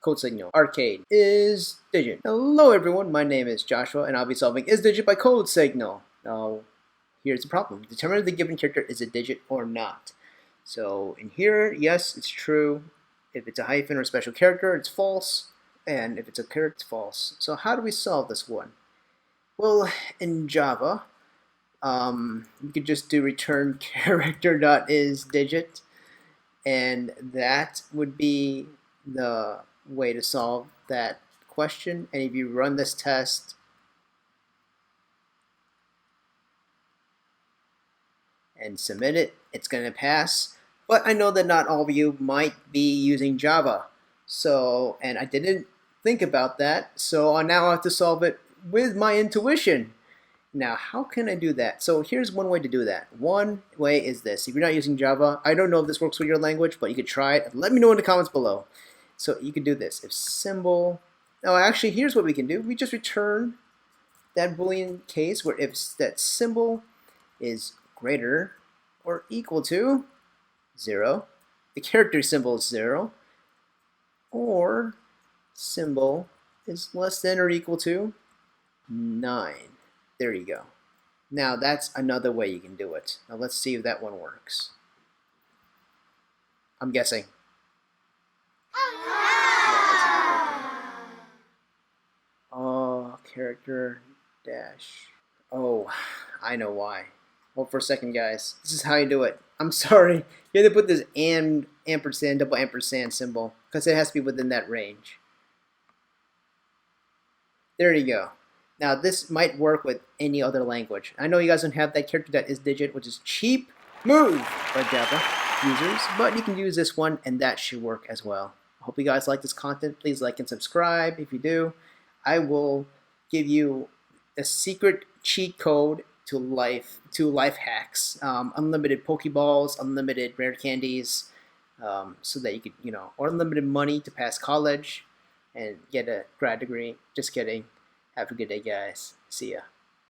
Codesignal Arcade is digit. Hello everyone, my name is Joshua and I'll be solving is digit by Codesignal. Now, here's the problem. Determine if the given character is a digit or not. So in here, yes, it's true. If it's a hyphen or a special character, it's false. And if it's a character, it's false. So how do we solve this one? Well, in Java, you could just do return character.isDigit, and that would be the way to solve that question. And if you run this test and submit it, it's going to pass. But I know that not all of you might be using Java. So, and I didn't think about that. So I now have to solve it with my intuition. Now, how can I do that? So here's one way to do that. One way is this. If you're not using Java, I don't know if this works with your language, but you could try it. Let me know in the comments below. So you can do this. If symbol, oh, actually, here's what we can do. We just return that Boolean case where if that symbol is greater or equal to 0, the character symbol is 0, or symbol is less than or equal to 9. There you go. Now that's another way you can do it. Now let's see if that one works. I'm guessing. Oh, character dash. Oh, I know why. Hold for a second, guys. This is how you do it. I'm sorry. You have to put this ampersand, double ampersand symbol, because it has to be within that range. There you go. Now this might work with any other language. I know you guys don't have that character that is digit, which is cheap move by Java users, but you can use this one and that should work as well. I hope you guys like this content. Please like and subscribe. If you do, I will give you a secret cheat code to life hacks, unlimited Pokeballs, unlimited rare candies, so that you could, or unlimited money to pass college and get a grad degree. Just kidding. Have a good day, guys. See ya.